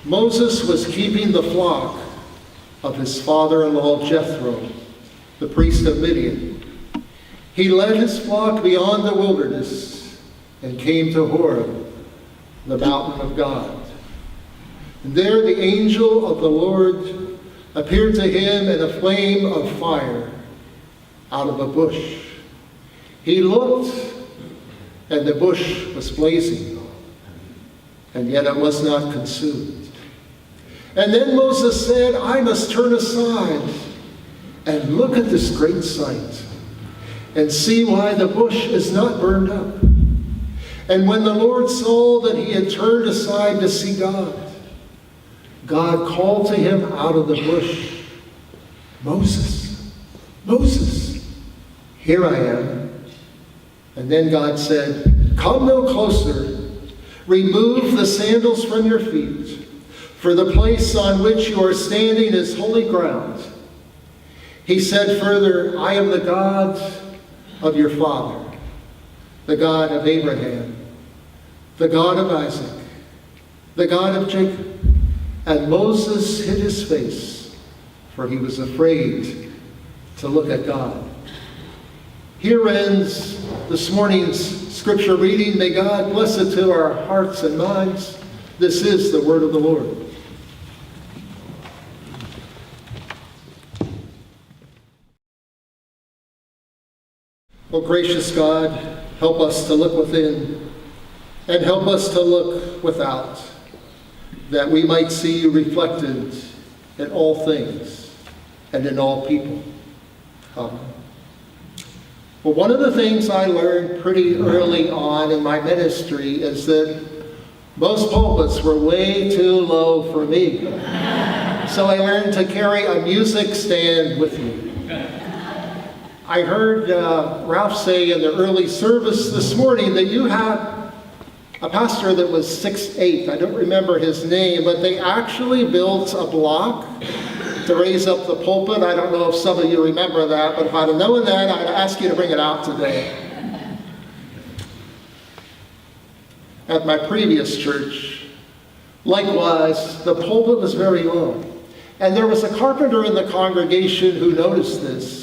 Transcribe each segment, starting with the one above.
Moses was keeping the flock of his father-in-law Jethro, the priest of Midian. He led his flock beyond the wilderness and came to Horeb, the mountain of God. And there the angel of the Lord appeared to him in a flame of fire out of a bush. He looked, and the bush was blazing, and yet it was not consumed. And then Moses said, I must turn aside and look at this great sight and see why the bush is not burned up. And when the Lord saw that he had turned aside to see God, God called to him out of the bush, Moses, Moses, here I am. And then God said, come no closer, remove the sandals from your feet, for the place on which you are standing is holy ground. He said further, I am the God of your father, the God of Abraham, the God of Isaac, the God of Jacob. And Moses hid his face, for he was afraid to look at God. Here ends this morning's scripture reading. May God bless it to our hearts and minds. This is the word of the Lord. Oh, gracious God, help us to look within and help us to look without, that we might see you reflected in all things and in all people. Amen. Well, one of the things I learned pretty early on in my ministry is that most pulpits were way too low for me. So I learned to carry a music stand with me. I heard Ralph say in the early service this morning that you had a pastor that was 6'8". I don't remember his name, but they actually built a block to raise up the pulpit. I don't know if some of you remember that, but if I'd have known that, I'd ask you to bring it out today. At my previous church, likewise, the pulpit was very low. And there was a carpenter in the congregation who noticed this.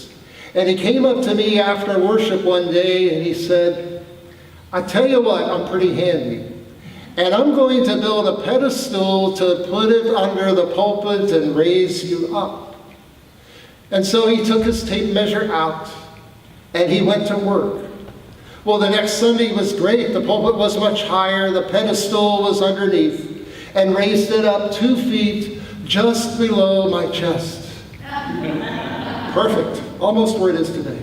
And he came up to me after worship one day and he said, I tell you what, I'm pretty handy. And I'm going to build a pedestal to put it under the pulpit and raise you up. And so he took his tape measure out and he went to work. Well, the next Sunday was great. The pulpit was much higher. The pedestal was underneath and raised it up 2 feet just below my chest. Perfect. Almost where it is today.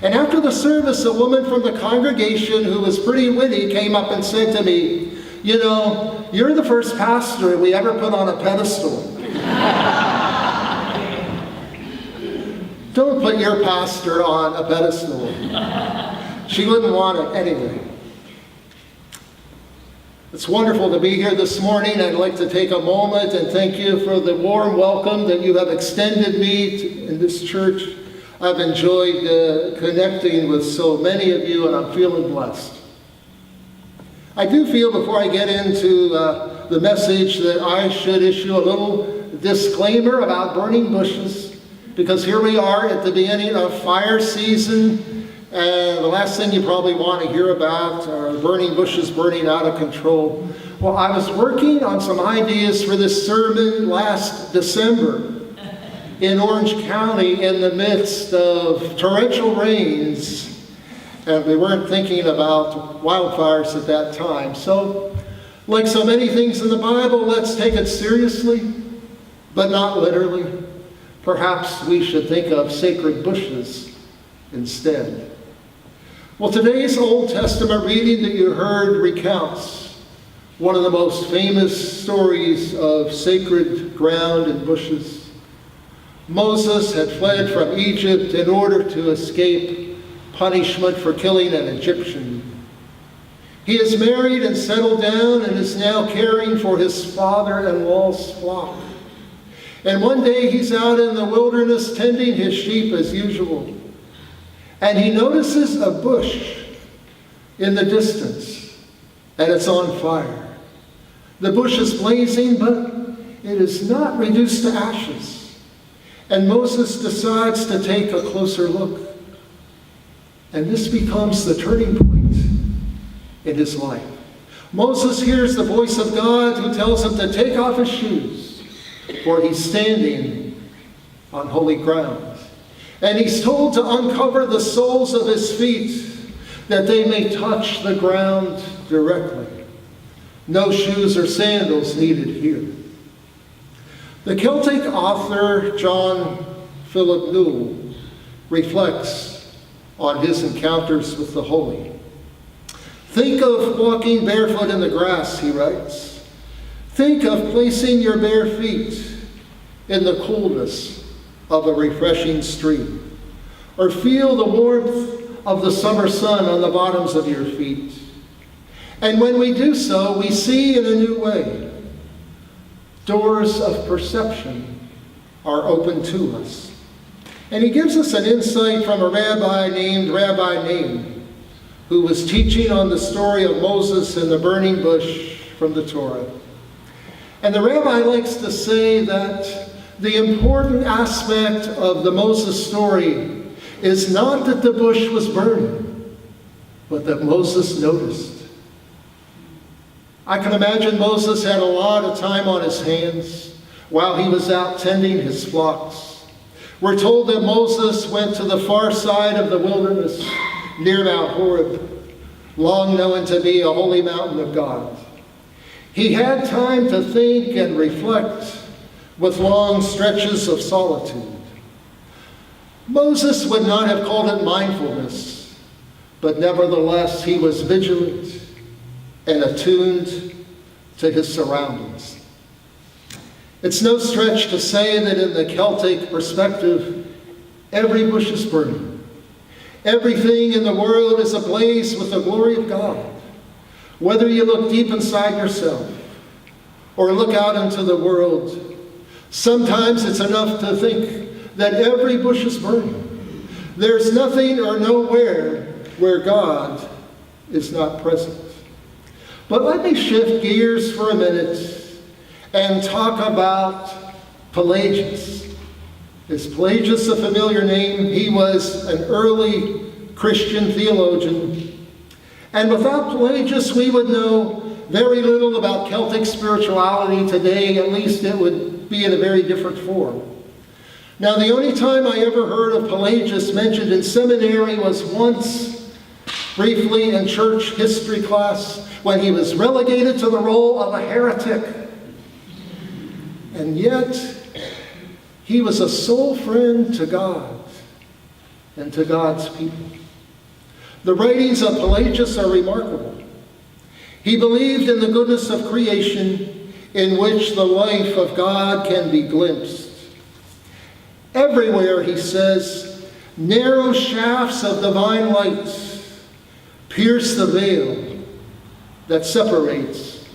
And after the service, a woman from the congregation who was pretty witty came up and said to me, you know, you're the first pastor we ever put on a pedestal. Don't put your pastor on a pedestal. She wouldn't want it anyway. It's wonderful to be here this morning. I'd like to take a moment and thank you for the warm welcome that you have extended me in this church. I've enjoyed connecting with so many of you, and I'm feeling blessed. I do feel, before I get into the message, that I should issue a little disclaimer about burning bushes, because here we are at the beginning of fire season, and the last thing you probably want to hear about are burning bushes burning out of control. Well, I was working on some ideas for this sermon last December in Orange County in the midst of torrential rains, and we weren't thinking about wildfires at that time. So, like so many things in the Bible, let's take it seriously, but not literally. Perhaps we should think of sacred bushes instead. Well, today's Old Testament reading that you heard recounts one of the most famous stories of sacred ground and bushes. Moses had fled from Egypt in order to escape punishment for killing an Egyptian. He is married and settled down and is now caring for his father-in-law's flock. And one day he's out in the wilderness tending his sheep as usual. And he notices a bush in the distance, and it's on fire. The bush is blazing, but it is not reduced to ashes. And Moses decides to take a closer look. And this becomes the turning point in his life. Moses hears the voice of God who tells him to take off his shoes, for he's standing on holy ground. And he's told to uncover the soles of his feet that they may touch the ground directly. No shoes or sandals needed here. The Celtic author John Philip Newell reflects on his encounters with the holy. Think of walking barefoot in the grass, he writes. Think of placing your bare feet in the coolness of a refreshing stream, or feel the warmth of the summer sun on the bottoms of your feet. And when we do so, we see in a new way. Doors of perception are open to us. And he gives us an insight from a rabbi named Rabbi Naim, who was teaching on the story of Moses in the burning bush from the Torah. And the rabbi likes to say that the important aspect of the Moses story is not that the bush was burning, but that Moses noticed. I can imagine Moses had a lot of time on his hands while he was out tending his flocks. We're told that Moses went to the far side of the wilderness near Mount Horeb, long known to be a holy mountain of God. He had time to think and reflect with long stretches of solitude. Moses would not have called it mindfulness, but nevertheless he was vigilant and attuned to his surroundings. It's no stretch to say that in the Celtic perspective, every bush is burning. Everything in the world is ablaze with the glory of God. Whether you look deep inside yourself or look out into the world, sometimes it's enough to think that every bush is burning. There's nothing or nowhere where God is not present. But let me shift gears for a minute and talk about Pelagius. Is Pelagius a familiar name? He was an early Christian theologian. And without Pelagius, we would know very little about Celtic spirituality today. At least it would be in a very different form. Now, the only time I ever heard of Pelagius mentioned in seminary was once, briefly in church history class, when he was relegated to the role of a heretic. And yet, he was a soul friend to God and to God's people. The writings of Pelagius are remarkable. He believed in the goodness of creation, in which the life of God can be glimpsed. Everywhere, he says, narrow shafts of divine light pierce the veil that separates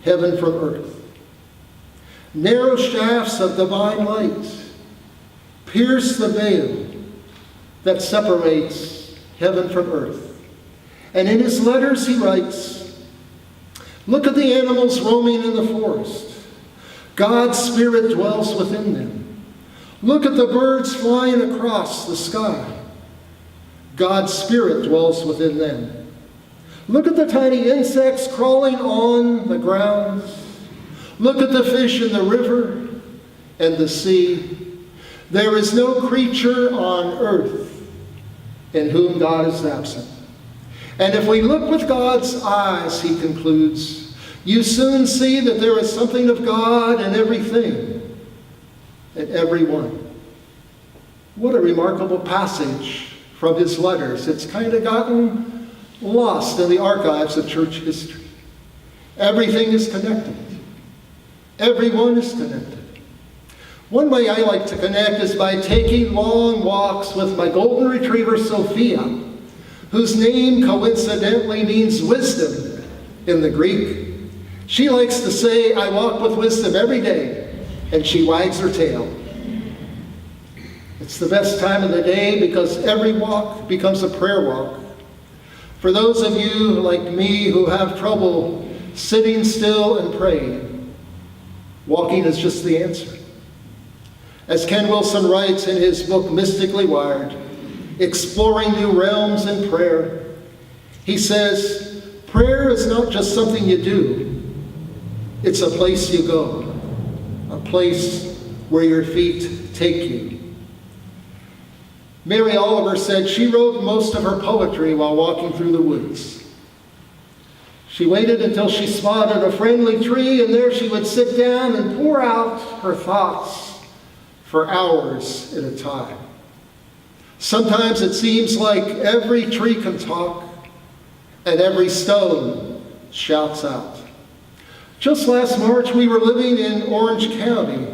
heaven from earth. Narrow shafts of divine light pierce the veil that separates heaven from earth. And in his letters he writes, look at the animals roaming in the forest. God's Spirit dwells within them. Look at the birds flying across the sky. God's Spirit dwells within them. Look at the tiny insects crawling on the ground. Look at the fish in the river and the sea. There is no creature on earth in whom God is absent. And if we look with God's eyes, he concludes, you soon see that there is something of God in everything and everyone. What a remarkable passage from his letters. It's kind of gotten lost in the archives of church history. Everything is connected. Everyone is connected. One way I like to connect is by taking long walks with my golden retriever, Sophia, whose name coincidentally means wisdom in the Greek. She likes to say, I walk with wisdom every day, and she wags her tail. It's the best time of the day because every walk becomes a prayer walk. For those of you like me who have trouble sitting still and praying, Walking is just the answer. As Ken Wilson writes in his book, Mystically Wired, Exploring New Realms in Prayer, he says, prayer is not just something you do. It's a place you go, a place where your feet take you. Mary Oliver said she wrote most of her poetry while walking through the woods. She waited until she spotted a friendly tree, and there she would sit down and pour out her thoughts for hours at a time. Sometimes it seems like every tree can talk and every stone shouts out. Just last March, we were living in Orange County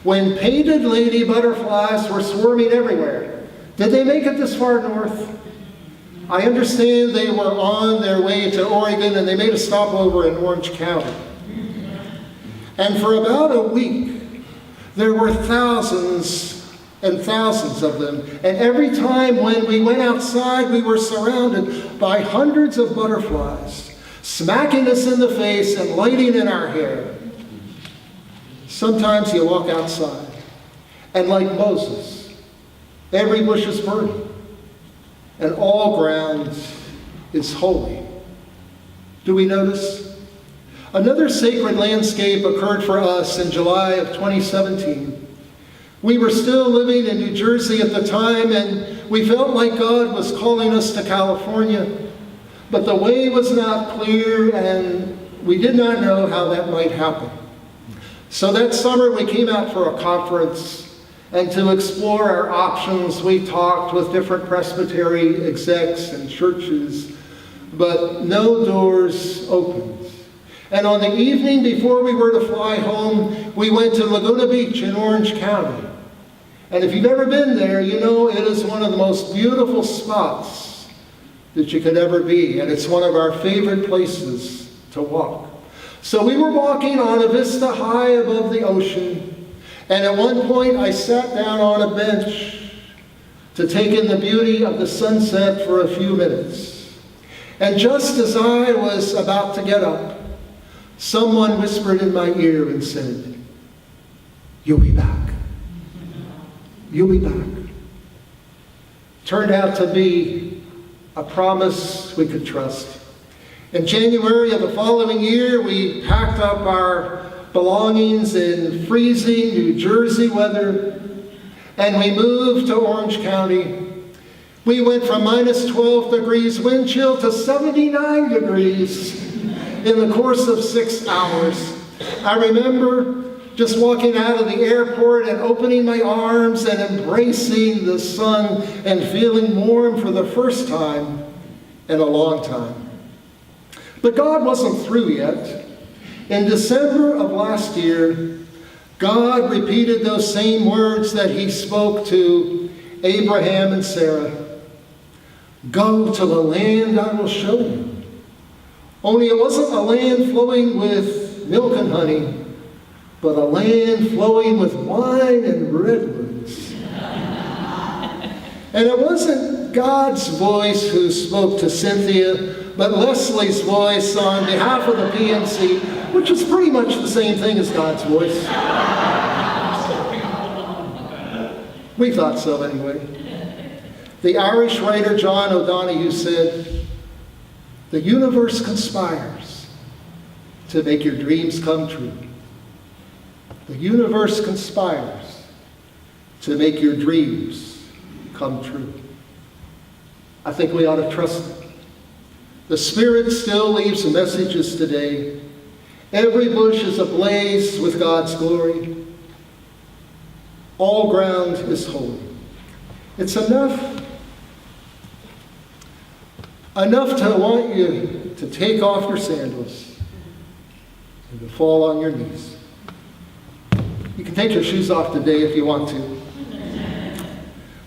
when painted lady butterflies were swarming everywhere. Did they make it this far north? I understand they were on their way to Oregon and they made a stopover in Orange County. And for about a week, there were thousands and thousands of them. And every time when we went outside, we were surrounded by hundreds of butterflies, smacking us in the face and lighting in our hair. Sometimes you walk outside, and like Moses, every bush is burning, and all ground is holy. Do we notice? Another sacred landscape occurred for us in July of 2017. We were still living in New Jersey at the time, and we felt like God was calling us to California. But the way was not clear, and we did not know how that might happen. So that summer we came out for a conference, and to explore our options, we talked with different presbytery execs and churches, but no doors opened. And on the evening before we were to fly home, we went to Laguna Beach in Orange County. And if you've ever been there, you know it is one of the most beautiful spots that you could ever be. And it's one of our favorite places to walk. So we were walking on a vista high above the ocean. And at one point I sat down on a bench to take in the beauty of the sunset for a few minutes. And just as I was about to get up, someone whispered in my ear and said, "You'll be back. You'll be back." Turned out to be a promise we could trust. In January of the following year, we packed up our belongings in freezing New Jersey weather, and we moved to Orange County. We went from minus 12 degrees wind chill to 79 degrees in the course of 6 hours. I remember just walking out of the airport and opening my arms and embracing the sun and feeling warm for the first time in a long time. But God wasn't through yet. In December of last year, God repeated those same words that he spoke to Abraham and Sarah. "Go to the land I will show you." Only it wasn't a land flowing with milk and honey, but a land flowing with wine and redwoods. And it wasn't God's voice who spoke to Cynthia, but Leslie's voice on behalf of the PNC, which is pretty much the same thing as God's voice. We thought so anyway. The Irish writer John O'Donohue said, "The universe conspires to make your dreams come true." The universe conspires to make your dreams come true. I think we ought to trust it. The Spirit still leaves messages today. Every bush is ablaze with God's glory. All ground is holy. It's enough to want you to take off your sandals and to fall on your knees. You can take your shoes off today if you want to.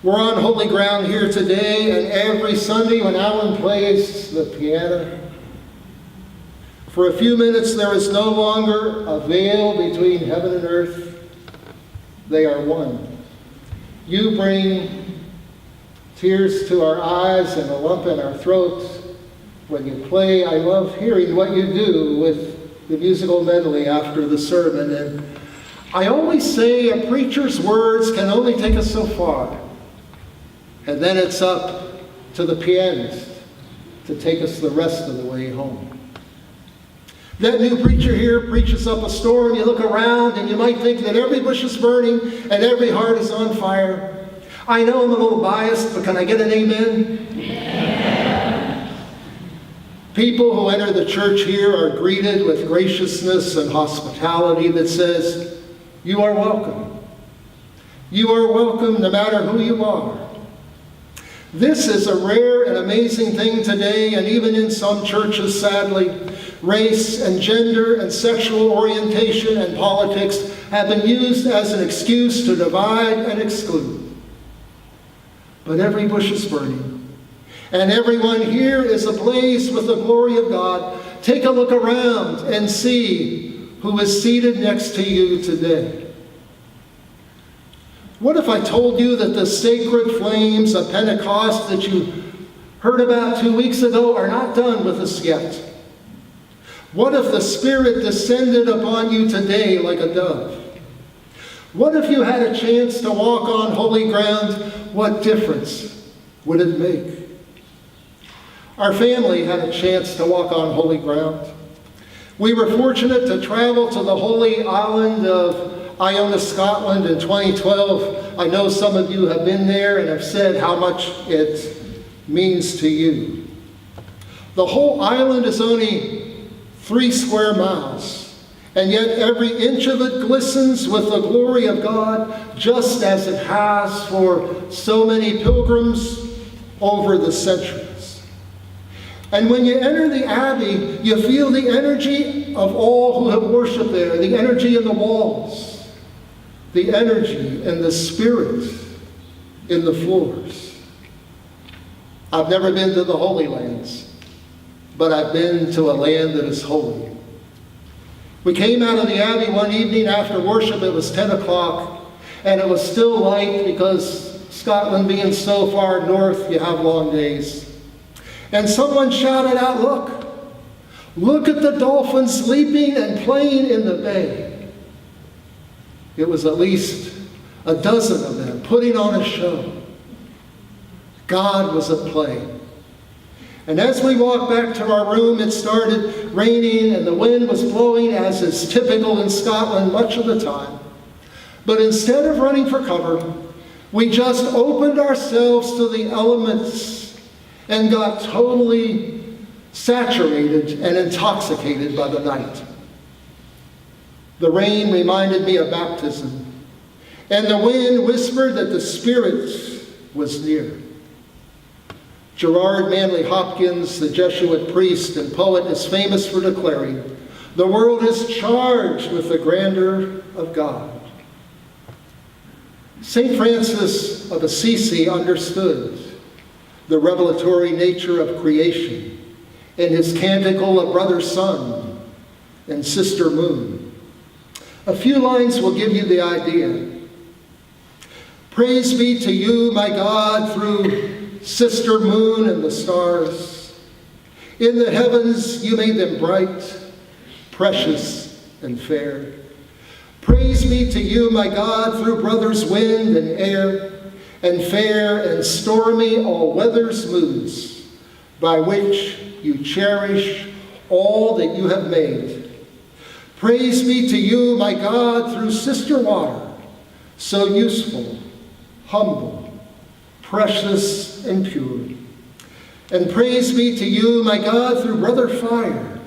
We're on holy ground here today, and every Sunday when Alan plays the piano, for a few minutes there is no longer a veil between heaven and earth. They are one. You bring tears to our eyes and a lump in our throats when you play. I love hearing what you do with the musical medley after the sermon, and I always say a preacher's words can only take us so far, and then it's up to the pianist to take us the rest of the way home. That new preacher here preaches up a storm. You look around and you might think that every bush is burning and every heart is on fire. I know I'm a little biased, but can I get an amen? Yeah. People who enter the church here are greeted with graciousness and hospitality that says, "You are welcome. You are welcome no matter who you are." This is a rare and amazing thing today, and even in some churches, sadly, race and gender and sexual orientation and politics have been used as an excuse to divide and exclude. But every bush is burning, and everyone here is ablaze with the glory of God. Take a look around and see who is seated next to you today. What if I told you that the sacred flames of Pentecost that you heard about 2 weeks ago are not done with us yet? What if the Spirit descended upon you today like a dove? What if you had a chance to walk on holy ground? What difference would it make? Our family had a chance to walk on holy ground. We were fortunate to travel to the holy island of Iona, Scotland in 2012. I know some of you have been there and have said how much it means to you. The whole island is only 3 square miles, and yet every inch of it glistens with the glory of God, just as it has for so many pilgrims over the centuries. And when you enter the Abbey, you feel the energy of all who have worshiped there, the energy in the walls, the energy and the spirit in the floors. I've never been to the Holy Lands, but I've been to a land that is holy. We came out of the Abbey one evening after worship. It was 10 o'clock, and it was still light because Scotland being so far north, you have long days. And someone shouted out, look at the dolphins leaping and playing in the bay. It was at least a dozen of them putting on a show. God was at play. And as we walked back to our room, it started raining and the wind was blowing, as is typical in Scotland much of the time. But instead of running for cover, we just opened ourselves to the elements and got totally saturated and intoxicated by the night. The rain reminded me of baptism, and the wind whispered that the Spirit was near. Gerard Manley Hopkins, the Jesuit priest and poet, is famous for declaring, "The world is charged with the grandeur of God." St. Francis of Assisi understood the revelatory nature of creation in his canticle of Brother Sun and Sister Moon. A few lines will give you the idea. Praise be to you, my God, through Sister Moon and the stars. In the heavens you made them bright, precious, and fair. Praise be to you, my God, through brothers wind and air, and fair and stormy all weather's moods, by which you cherish all that you have made. Praise be to you, my God, through Sister Water, so useful, humble, precious, and pure. And praise be to you, my God, through Brother Fire,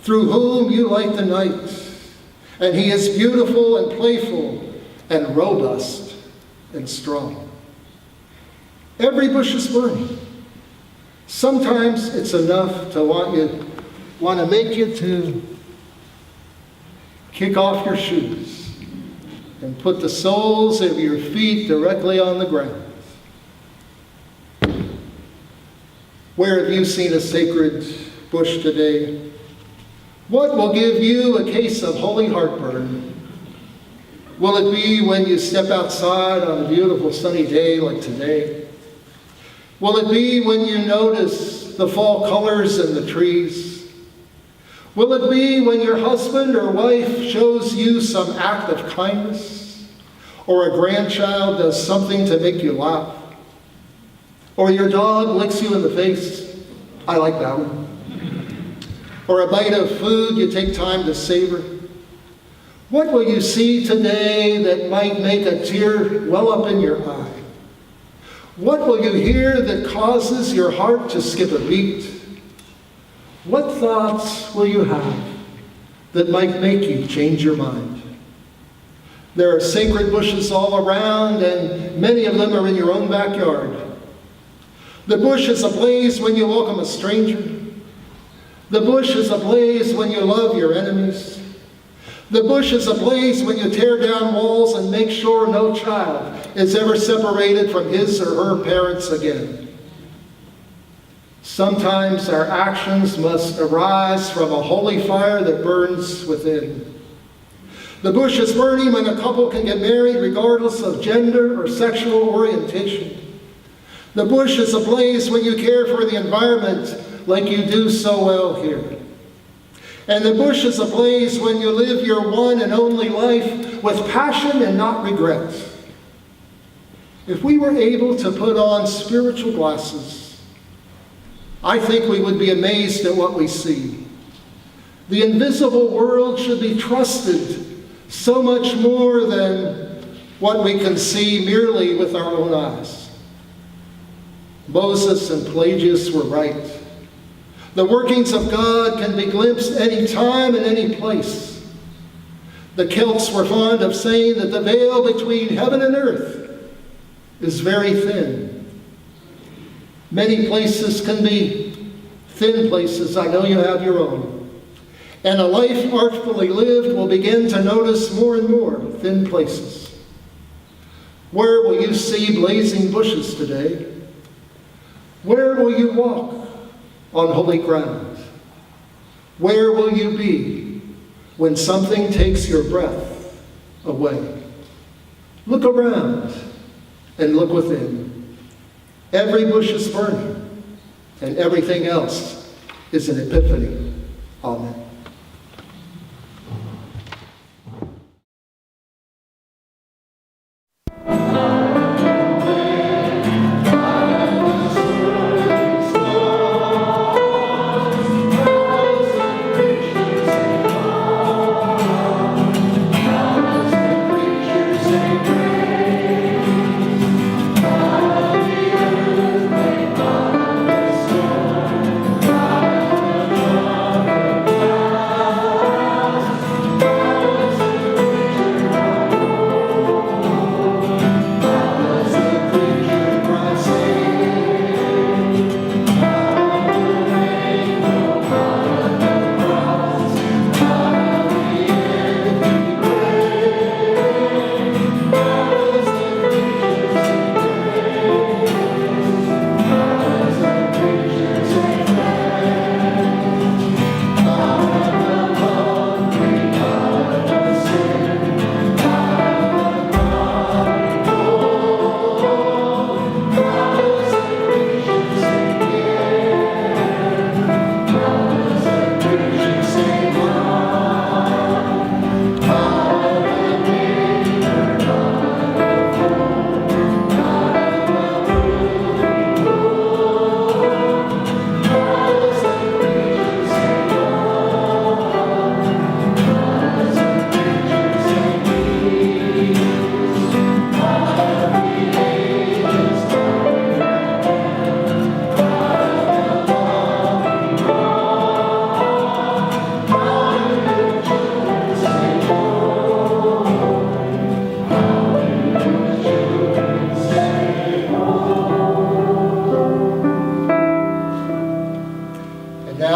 through whom you light the night. And he is beautiful and playful and robust and strong. Every bush is burning. Sometimes it's enough to want to make you to kick off your shoes and put the soles of your feet directly on the ground. Where have you seen a sacred bush today? What will give you a case of holy heartburn? Will it be when you step outside on a beautiful sunny day like today? Will it be when you notice the fall colors in the trees? Will it be when your husband or wife shows you some act of kindness? Or a grandchild does something to make you laugh? Or your dog licks you in the face? I like that one. Or a bite of food you take time to savor? What will you see today that might make a tear well up in your eye? What will you hear that causes your heart to skip a beat? What thoughts will you have that might make you change your mind? There are sacred bushes all around, and many of them are in your own backyard. The bush is ablaze when you welcome a stranger. The bush is ablaze when you love your enemies. The bush is ablaze when you tear down walls and make sure no child is ever separated from his or her parents again. Sometimes our actions must arise from a holy fire that burns within. The bush is burning when a couple can get married regardless of gender or sexual orientation. The bush is ablaze when you care for the environment like you do so well here. And the bush is ablaze when you live your one and only life with passion and not regret. If we were able to put on spiritual glasses, I think we would be amazed at what we see. The invisible world should be trusted so much more than what we can see merely with our own eyes. Moses and Pelagius were right. The workings of God can be glimpsed any time and any place. The Celts were fond of saying that the veil between heaven and earth is very thin. Many places can be thin places. I know you have your own. And a life artfully lived will begin to notice more and more thin places. Where will you see blazing bushes today? Where will you walk on holy ground? Where will you be when something takes your breath away? Look around and look within. Every bush is burning, and everything else is an epiphany. Amen.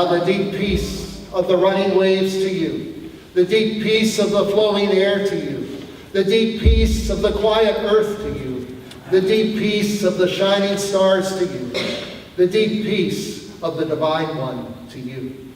The deep peace of the running waves to you, the deep peace of the flowing air to you, the deep peace of the quiet earth to you, the deep peace of the shining stars to you, the deep peace of the Divine One to you.